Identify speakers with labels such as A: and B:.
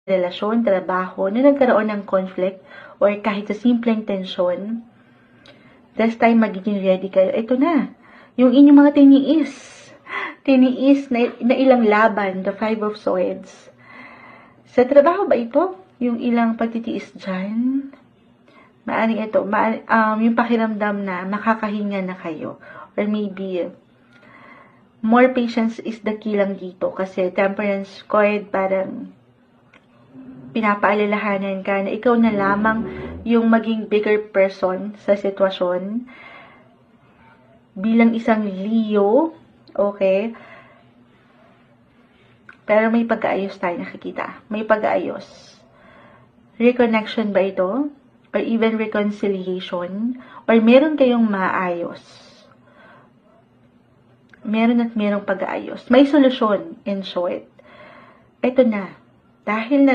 A: relasyon, trabaho, na nagkaroon ng conflict or kahit sa simpleng tensyon, this time magiging ready kayo. Ito na, yung inyong mga tiniis na ilang laban, the 5 of Swords. Sa trabaho ba ito? Yung ilang pagtitiis dyan? Maaring ito, yung pakiramdam na makakahinga na kayo. Or maybe, more patience is the key lang dito. Kasi Temperance card, parang pinapaalalahanan ka na ikaw na lamang yung maging bigger person sa sitwasyon. Bilang isang Leo, okay? Pero may pag-aayos tayo nakikita. May pag-aayos. Reconnection ba ito? Or even reconciliation? Or meron kayong maayos? Meron at merong pag-aayos. May solusyon, in short. Ito na. Dahil na